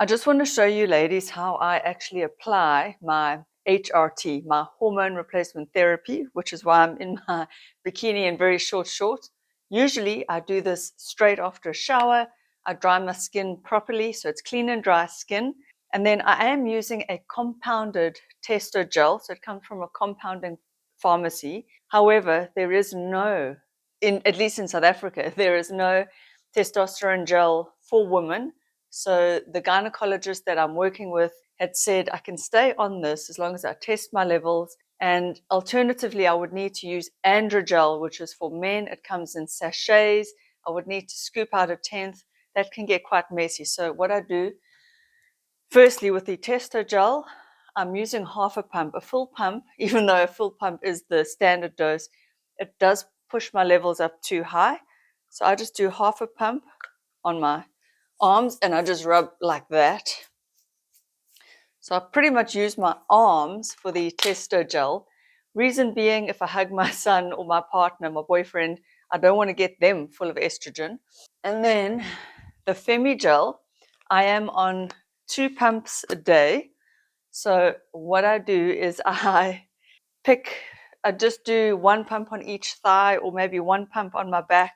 I just want to show you ladies how I actually apply my HRT, my hormone replacement therapy, which is why I'm in my bikini and very short shorts. Usually I do this straight after a shower. I dry my skin properly so it's clean and dry skin. And then I am using a compounded testo gel. So it comes from a compounding pharmacy. However, there is no, at least in South Africa, there is no testosterone gel for women. So the gynecologist that I'm working with had said I can stay on this as long as I test my levels. And alternatively, I would need to use androgel, which is for men. It comes in sachets. I would need to scoop out a tenth. That can get quite messy. So what I do, firstly, with the testo gel, I'm using half a pump. A full pump, even though a full pump is the standard dose, it does push my levels up too high. So I just do half a pump on my arms and I just rub like that. So I pretty much use my arms for the testo gel. Reason being, if I hug my son or my partner, my boyfriend, I don't want to get them full of estrogen. And then the Femi gel, I am on 2 pumps a day. So what I do is I just do 1 pump on each thigh or maybe 1 pump on my back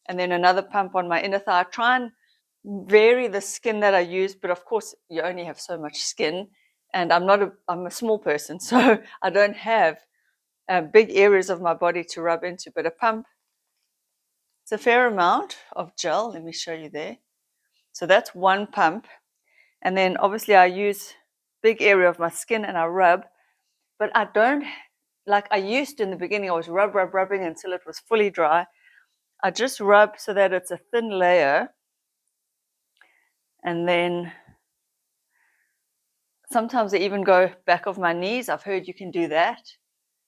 and then another pump on my inner thigh. I try and vary the skin that I use, but of course you only have so much skin and I'm a small person, so I don't have big areas of my body to rub into, but a pump, it's a fair amount of gel. Let me show you there. So that's 1 pump. And then obviously I use big area of my skin and I rub, but I don't, like I used to in the beginning, I was rubbing until it was fully dry. I just rub so that it's a thin layer. And then sometimes I even go back of my knees. I've heard you can do that.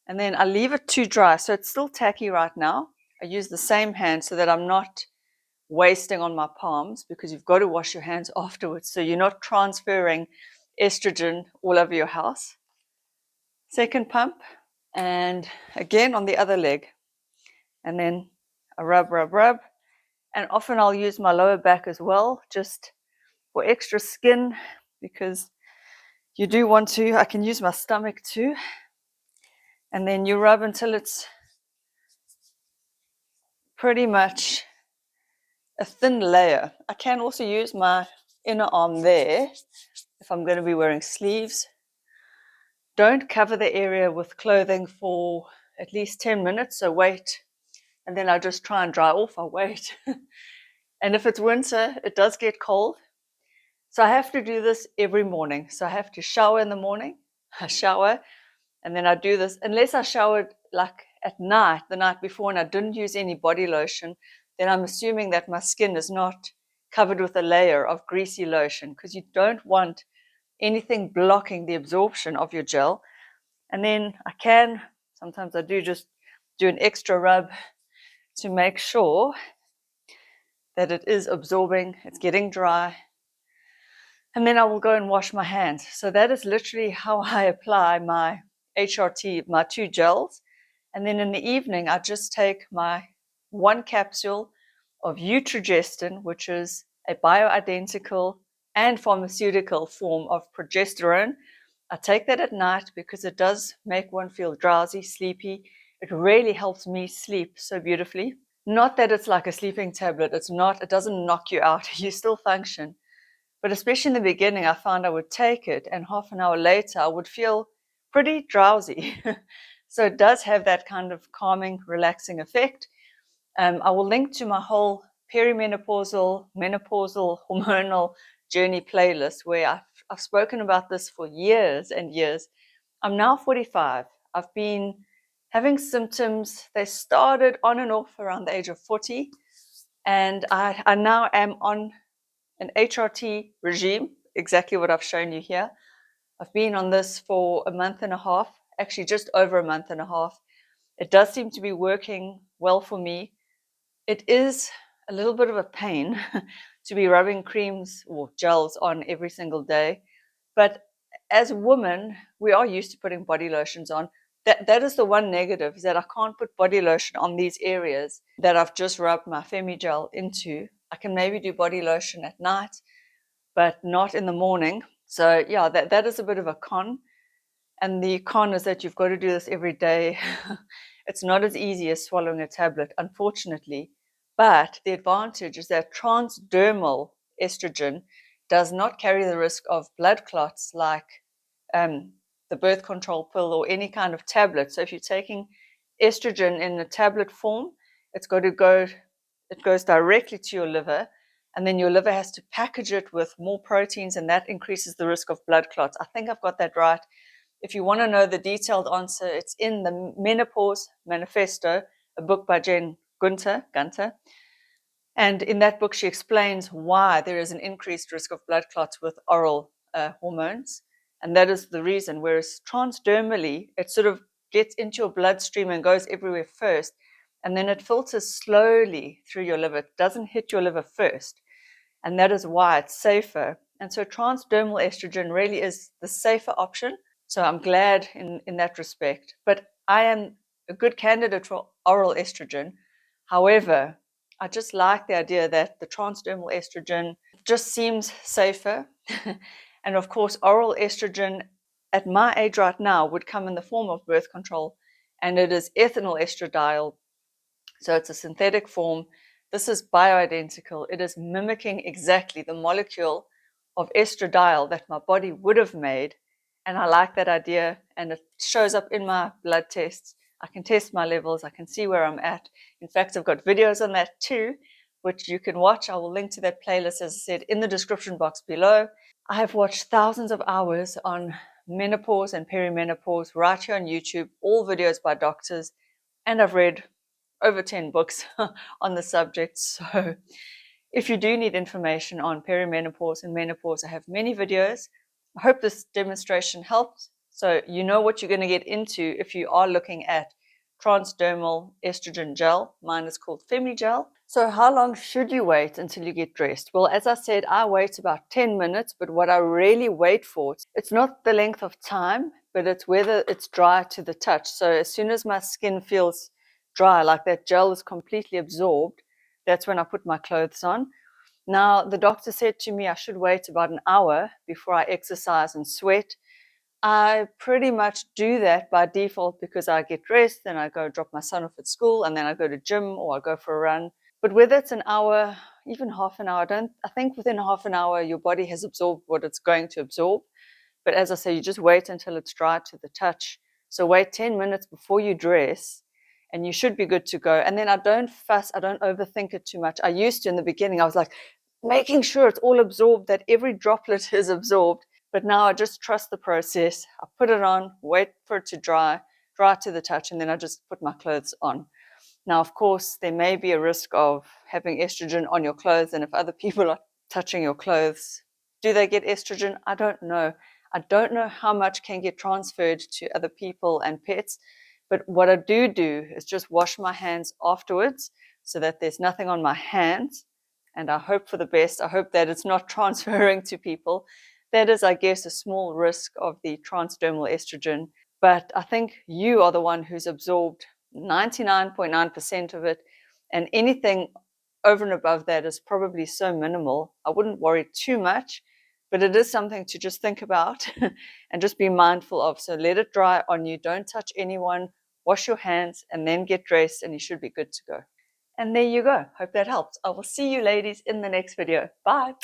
And then I leave it to dry. So it's still tacky right now. I use the same hand so that I'm not wasting on my palms, because you've got to wash your hands afterwards. So you're not transferring estrogen all over your house. Second pump. And again on the other leg. And then I rub. And often I'll use my lower back as well, just for extra skin, because you do want to. I can use my stomach too. And then you rub until it's pretty much a thin layer. I can also use my inner arm there if I'm going to be wearing sleeves. Don't cover the area with clothing for at least 10 minutes, so wait. And then I just try and dry off. I wait. And if it's winter, it does get cold. So I have to do this every morning. So I have to shower in the morning. I shower, and then I do this. Unless I showered like at night, the night before, and I didn't use any body lotion, then I'm assuming that my skin is not covered with a layer of greasy lotion, because you don't want anything blocking the absorption of your gel. And then sometimes I do just do an extra rub to make sure that it is absorbing, it's getting dry. And then I will go and wash my hands. So that is literally how I apply my HRT, my 2 gels. And then in the evening, I just take my 1 capsule of Progesterone, which is a bioidentical and pharmaceutical form of progesterone. I take that at night because it does make one feel drowsy, sleepy. It really helps me sleep so beautifully. Not that it's like a sleeping tablet. It's not. It doesn't knock you out. You still function. But especially in the beginning, I found I would take it and half an hour later, I would feel pretty drowsy. So it does have that kind of calming, relaxing effect. I will link to my whole perimenopausal, menopausal, hormonal journey playlist where I've spoken about this for years and years. I'm now 45. I've been having symptoms. They started on and off around the age of 40. And I now am on an HRT regime, exactly what I've shown you here. I've been on this for a month and a half, actually just over a month and a half. It does seem to be working well for me. It is a little bit of a pain to be rubbing creams or gels on every single day. But as women, we are used to putting body lotions on. That is the one negative, is that I can't put body lotion on these areas that I've just rubbed my Femi gel into. I can maybe do body lotion at night, but not in the morning. So yeah, that is a bit of a con. And the con is that you've got to do this every day. It's not as easy as swallowing a tablet, unfortunately. But the advantage is that transdermal estrogen does not carry the risk of blood clots like the birth control pill or any kind of tablet. So if you're taking estrogen in a tablet form, it goes directly to your liver, and then your liver has to package it with more proteins, and that increases the risk of blood clots. I think I've got that right. If you want to know the detailed answer, it's in the Menopause Manifesto, a book by Jen Gunter. And in that book, she explains why there is an increased risk of blood clots with oral hormones. And that is the reason. Whereas transdermally, it sort of gets into your bloodstream and goes everywhere first. And then it filters slowly through your liver. It doesn't hit your liver first. And that is why it's safer. And so transdermal estrogen really is the safer option. So I'm glad in that respect. But I am a good candidate for oral estrogen. However, I just like the idea that the transdermal estrogen just seems safer. And of course, oral estrogen at my age right now would come in the form of birth control, and it is ethinyl estradiol. So it's a synthetic form. This is bioidentical. It is mimicking exactly the molecule of estradiol that my body would have made. And I like that idea, and it shows up in my blood tests. I can test my levels. I can see where I'm at. In fact, I've got videos on that too, which you can watch. I will link to that playlist, as I said, in the description box below. I have watched thousands of hours on menopause and perimenopause right here on YouTube, all videos by doctors, and I've read over 10 books on the subject. So if you do need information on perimenopause and menopause, I have many videos. I hope this demonstration helps, so you know what you're going to get into if you are looking at transdermal estrogen gel. Mine is called FemiGel. So how long should you wait until you get dressed? Well, as I said, I wait about 10 minutes, but what I really wait for, it's not the length of time, but it's whether it's dry to the touch. So as soon as my skin feels dry, like that gel is completely absorbed, that's when I put my clothes on. Now, the doctor said to me I should wait about an hour before I exercise and sweat. I pretty much do that by default because I get dressed and I go drop my son off at school, and then I go to gym or I go for a run. But whether it's an hour, even half an hour, I think within half an hour your body has absorbed what it's going to absorb. But as I say, you just wait until it's dry to the touch. So wait 10 minutes before you dress, and you should be good to go. And then I don't fuss, I don't overthink it too much. I used to in the beginning. I was like making sure it's all absorbed, that every droplet is absorbed. But now I just trust the process. I put it on, wait for it to dry to the touch, and then I just put my clothes on. Now, of course, there may be a risk of having estrogen on your clothes, and if other people are touching your clothes, do they get estrogen? I don't know. I don't know how much can get transferred to other people and pets, but what I do is just wash my hands afterwards so that there's nothing on my hands, and I hope for the best. I hope that it's not transferring to people. That is, I guess, a small risk of the transdermal estrogen, but I think you are the one who's absorbed 99.9% of it, and anything over and above that is probably so minimal. I wouldn't worry too much, but it is something to just think about and just be mindful of. So let it dry on you. Don't touch anyone. Wash your hands and then get dressed, and you should be good to go. And there you go. Hope that helps. I will see you ladies in the next video. Bye.